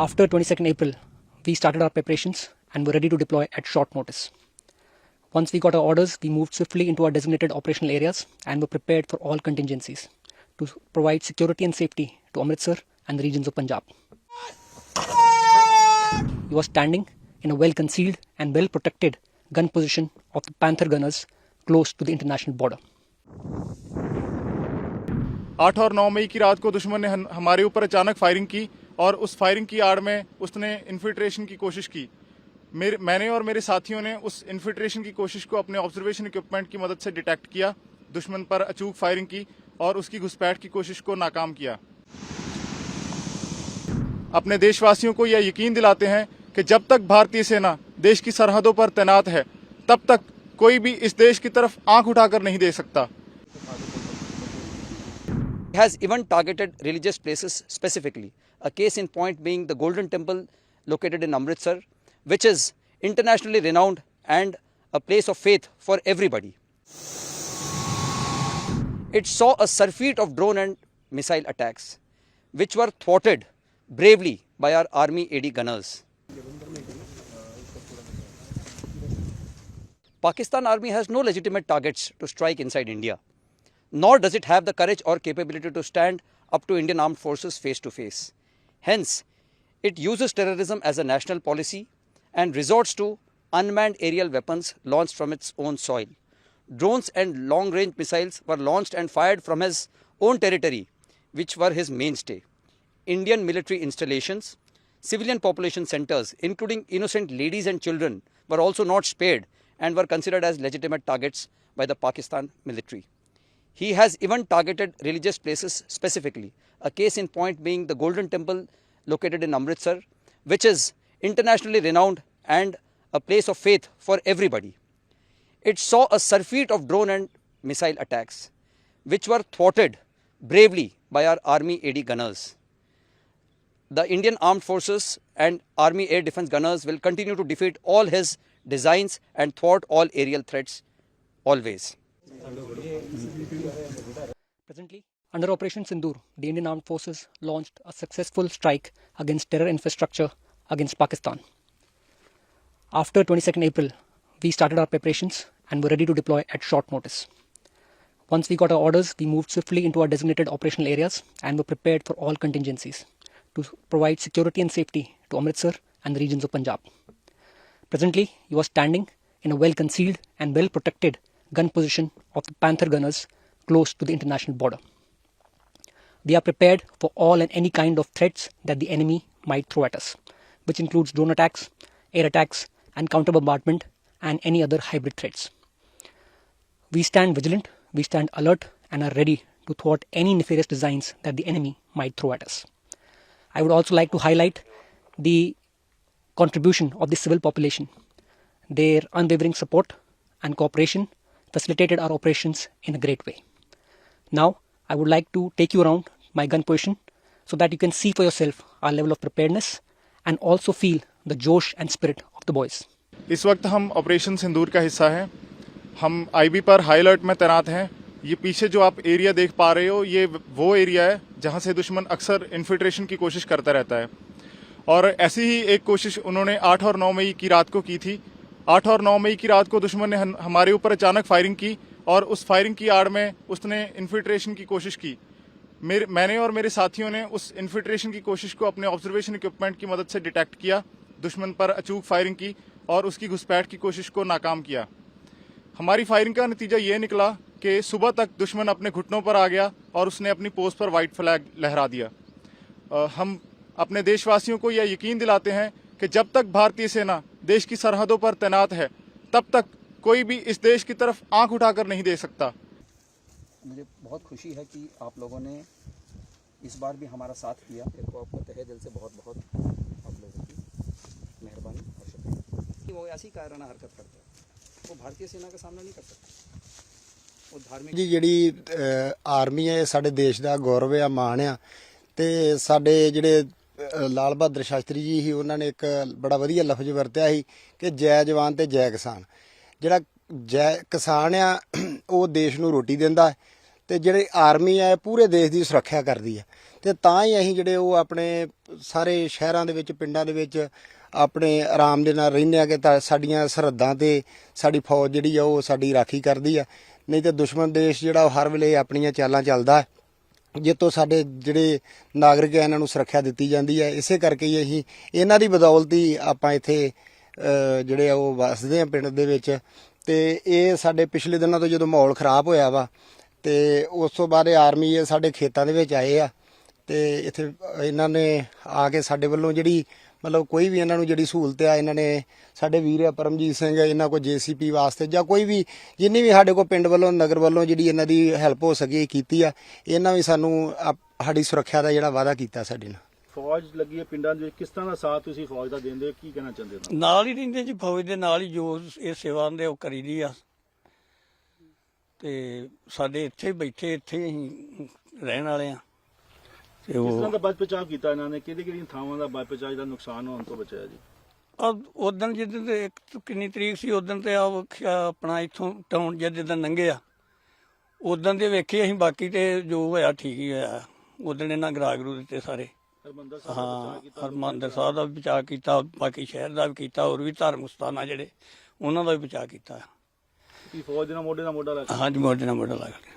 After 22nd April, we started our preparations and were ready to deploy at short notice. Once we got our orders, we moved swiftly into our designated operational areas and were prepared for all contingencies to provide security and safety to Amritsar and the regions of Punjab. He was standing in a well-concealed and well-protected gun position of the Panther gunners close to the international border. 8 और 9 मई की रात को दुश्मन ने हमारे ऊपर अचानक firing की और उस फायरिंग की आड़ में उसने इन्फिल्ट्रेशन की कोशिश की। मैंने और मेरे साथियों ने उस इन्फिल्ट्रेशन की कोशिश को अपने ऑब्जर्वेशन इक्विपमेंट की मदद से डिटेक्ट किया, दुश्मन पर अचूक फायरिंग की और उसकी घुसपैठ की कोशिश को नाकाम किया। अपने देशवासियों को यह यकीन दिलाते हैं कि जब तक भारतीय सेना देश की सरहदों पर तैनात है, तब तक कोई भी इस देश की तरफ आंख उठाकर नहीं देख सकता। Has even targeted religious places specifically. A case in point being the Golden Temple located in Amritsar, which is internationally renowned and a place of faith for everybody. It saw a surfeit of drone and missile attacks, which were thwarted bravely by our Army AD gunners. Pakistan Army has no legitimate targets to strike inside India, nor does it have the courage or capability to stand up to Indian armed forces face to face. Hence, it uses terrorism as a national policy and resorts to unmanned aerial weapons launched from its own soil. Drones and long-range missiles were launched and fired from his own territory, which were his mainstay. Indian military installations, civilian population centers, including innocent ladies and children, were also not spared and were considered as legitimate targets by the Pakistan military. He has even targeted religious places specifically. A case in point being the Golden Temple located in Amritsar, which is internationally renowned and a place of faith for everybody. It saw a surfeit of drone and missile attacks, which were thwarted bravely by our Army AD gunners. The Indian Armed Forces and Army Air Defence gunners will continue to defeat all his designs and thwart all aerial threats always. Presently, under Operation Sindoor, the Indian Armed Forces launched a successful strike against terror infrastructure against Pakistan. After 22nd April, we started our preparations and were ready to deploy at short notice. Once we got our orders, we moved swiftly into our designated operational areas and were prepared for all contingencies to provide security and safety to Amritsar and the regions of Punjab. Presently, he was standing in a well-concealed and well-protected gun position of the Panther gunners close to the international border. We are prepared for all and any kind of threats that the enemy might throw at us, which includes drone attacks, air attacks, and counter bombardment, and any other hybrid threats. We stand vigilant, we stand alert, and are ready to thwart any nefarious designs that the enemy might throw at us. I would also like to highlight the contribution of the civil population. Their unwavering support and cooperation facilitated our operations in a great way. Now, I would like to take you around my gun position so that you can see for yourself our level of preparedness and also feel the जोश and spirit of the boys. इस वक्त हम operation सिंदूर का हिस्सा हैं। हम IB पर high alert में तैनात हैं। ये पीछे जो आप एरिया देख पा रहे हो, ये वो एरिया है जहां से दुश्मन अक्सर इन्फिल्ट्रेशन की कोशिश करता रहता है और ऐसी ही एक कोशिश उन्होंने 8 और 9 मई की रात को की थी। 8 और 9 मई की रात को दुश्मन ने हमारे ऊपर अचानक फायरिंग की और उस फायरिंग की आड़ में उसने इन्फिल्ट्रेशन की कोशिश की। मैंने और मेरे साथियों ने उस इन्फिल्ट्रेशन की कोशिश को अपने ऑब्जर्वेशन इक्विपमेंट की मदद से डिटेक्ट किया, दुश्मन पर अचूक फायरिंग की और उसकी घुसपैठ की कोशिश को नाकाम किया। हमारी फायरिंग का नतीजा ये निकला कि सुबह तक दुश्मन अपने घुटनों पर आ गया और उसने अपनी पोस्ट पर व्हाइट फ्लैग लहरा दिया। हम अपने देशवासियों को यह यकीन दिलाते हैं कि जब तक भारतीय सेना देश की सरहदों पर तैनात है, तब तक कोई भी इस देश की तरफ आंख उठाकर नहीं देख सकता। मुझे बहुत खुशी है कि आप लोगों ने इस बार भी हमारा साथ किया। मेरे को आपको तहे दिल से बहुत बहुत आप लोगों की मेहरबानी और शुक्रिया। वो ऐसी कायराना हरकत करता है, वो भारतीय सेना का सामना नहीं कर सकता। वो धार्मिक जी ਜਿਹੜੀ ਆਰਮੀ ਹੈ ਸਾਡੇ ਦੇਸ਼ ਦਾ ਗੌਰਵ ਆ, ਮਾਣ ਆ ਤੇ ਸਾਡੇ ਜਿਹੜੇ ਲਾਲ ਬਹਾਦਰ ਸ਼ਾਸਤਰੀ ਜੀ ਸੀ, ਉਹਨਾਂ ਨੇ ਇੱਕ ਬੜਾ ਵਧੀਆ ਲਫ਼ਜ਼ ਵਰਤਿਆ ਸੀ ਕਿ ਜੈ ਜਵਾਨ ਤੇ ਜੈ ਕਿਸਾਨ। ਜਿਹੜਾ ਜੈ ਕਿਸਾਨ ਆ ਉਹ ਦੇਸ਼ ਨੂੰ ਰੋਟੀ ਦਿੰਦਾ ਤੇ ਜਿਹੜੇ ਆਰਮੀ ਹੈ ਪੂਰੇ ਦੇਸ਼ ਦੀ ਸੁਰੱਖਿਆ ਕਰਦੀ ਹੈ ਤੇ ਤਾਂ ਹੀ ਅਸੀਂ ਜਿਹੜੇ ਉਹ ਆਪਣੇ ਸਾਰੇ ਸ਼ਹਿਰਾਂ ਦੇ ਵਿੱਚ ਪਿੰਡਾਂ ਦੇ ਵਿੱਚ ਆਪਣੇ ਆਰਾਮ ਦੇ ਨਾਲ ਰਹਿੰਦੇ ਆ ਕਿ ਤਾਂ ਸਾਡੀਆਂ ਸਰਹੱਦਾਂ ਤੇ ਸਾਡੀ ਫੌਜ ਜਿਹੜੀ ਆ ਉਹ ਸਾਡੀ ਰਾਖੀ ਕਰਦੀ ਆ। ਨਹੀਂ ਤੇ ਦੁਸ਼ਮਣ ਦੇਸ਼ ਜਿਹੜਾ ਉਹ ਹਰ ਵੇਲੇ ਆਪਣੀਆਂ ਚਾਲਾਂ ਚੱਲਦਾ ਜਿੱਤੋਂ ਸਾਡੇ ਜਿਹੜੇ ਨਾਗਰਿਕ ਆ ਇਹਨਾਂ ਨੂੰ ਸੁਰੱਖਿਆ ਦਿੱਤੀ ਜਾਂਦੀ ਹੈ। ਇਸੇ ਕਰਕੇ ਹੀ ਅਸੀਂ ਇਹਨਾਂ ਦੀ ਬਦੌਲਤ ਹੀ ਆਪਾਂ ਇੱਥੇ ਜਿਹੜੇ ਆ ਉਹ ਵਸਦੇ ਆ ਪਿੰਡ ਦੇ ਵਿੱਚ। ਤੇ ਇਹ ਸਾਡੇ ਪਿਛਲੇ ਦਿਨਾਂ ਤੋਂ ਜਦੋਂ ਮਾਹੌਲ ਖਰਾਬ ਹੋਇਆ ਵਾ ਤੇ ਉਸ ਤੋਂ ਬਾਅਦ ਆਰਮੀ ਇਹ ਸਾਡੇ ਖੇਤਾਂ ਦੇ ਵਿੱਚ ਆਏ ਆ ਤੇ ਇੱਥੇ ਇਹਨਾਂ ਨੇ ਆ ਕੇ ਸਾਡੇ ਵੱਲੋਂ ਜਿਹੜੀ ਮਤਲਬ ਕੋਈ ਵੀ ਇਹਨਾਂ ਨੂੰ ਜਿਹੜੀ ਸਹੂਲਤ ਆ ਇਹਨਾਂ ਨੇ ਸਾਡੇ ਵੀਰ ਆ ਪਰਮਜੀਤ ਸਿੰਘ ਇਹਨਾਂ ਕੋਲ JCP ਵਾਸਤੇ ਜਾਂ ਕੋਈ ਵੀ ਜਿੰਨੀ ਵੀ ਸਾਡੇ ਕੋਲ ਪਿੰਡ ਵੱਲੋਂ ਨਗਰ ਵੱਲੋਂ ਜਿਹੜੀ ਇਹਨਾਂ ਦੀ ਹੈਲਪ ਹੋ ਸਕੀ ਕੀਤੀ ਆ। ਇਹਨਾਂ ਵੀ ਸਾਨੂੰ ਸਾਡੀ ਸੁਰੱਖਿਆ ਦਾ ਜਿਹੜਾ ਵਾਅਦਾ ਕੀਤਾ ਸਾਡੇ ਨਾਲ। ਫੌਜ ਲੱਗੀ ਹੈ ਪਿੰਡਾਂ ਦੇ ਵਿੱਚ, ਕਿਸ ਤਰ੍ਹਾਂ ਦਾ ਸਾਥ ਤੁਸੀਂ ਫੌਜ ਦਾ ਦਿੰਦੇ ਹੋ, ਕੀ ਕਹਿਣਾ ਚਾਹੁੰਦੇ ਹੋ? ਨਾਲ ਹੀ ਰਹਿੰਦੇ ਜੀ, ਫੌਜ ਦੇ ਨਾਲ ਹੀ ਜੋ ਇਹ ਸੇਵਾ ਆਉਂਦੇ ਉਹ ਕਰੀਦੀ ਆ ਤੇ ਸਾਡੇ ਇੱਥੇ ਬੈਠੇ ਇੱਥੇ ਅਸੀਂ ਰਹਿਣ ਵਾਲੇ ਆ ਤੇ ਕਿਸ ਤਰ੍ਹਾਂ ਉਹ ਦਾ ਬਚ ਬਚਾਅ ਕੀਤਾ ਇਹਨਾਂ ਨੇ, ਕਿਹੜੀਆਂ ਥਾਵਾਂ ਦਾ ਬਚ ਬਚਾਅ ਦਾ ਨੁਕਸਾਨ ਹੋਣ ਤੋਂ ਬਚਾਇਆ ਜੀ? ਉਦਣ ਜਿੱਦਣ ਤੇ ਇੱਕ ਕਿੰਨੀ ਤਰੀਕ ਸੀ ਉਦਣ ਤੇ ਆਪਣਾ ਇੱਥੋਂ ਟਾਊਨ ਜਿੱਦਣ ਲੰਘਿਆ ਉਦਣ ਦੇ ਵੇਖੇ ਅਸੀਂ, ਬਾਕੀ ਤੇ ਜੋ ਹੋਇਆ ਠੀਕ ਹੀ ਹੋਇਆ। ਉਦਣ ਇਹਨਾਂ ਗਰਾਗਰੂ ਦਿੱਤੇ ਸਾਰੇ। ਹਰਿਮੰਦਰ ਸਾਹਿਬ ਹਾਂ, ਹਰਿਮੰਦਰ ਸਾਹਿਬ ਦਾ ਵੀ ਬਚਾਅ ਕੀਤਾ, ਬਾਕੀ ਸ਼ਹਿਰ ਦਾ ਵੀ ਕੀਤਾ, ਹੋਰ ਵੀ ਧਾਰਮਿਕ ਸਥਾਨ ਆ ਜਿਹੜੇ ਉਹਨਾਂ ਦਾ ਵੀ ਬਚਾਅ ਕੀਤਾ। ਕੀ ਫੌਜ ਦੇ ਨਾਲ ਮੋਢੇ ਨਾਲ ਮੋਢਾ ਲਾ ਕੇ? ਹਾਂਜੀ, ਮੋਢੇ ਨਾਲ ਮੋਢਾ ਲਾ ਕੇ।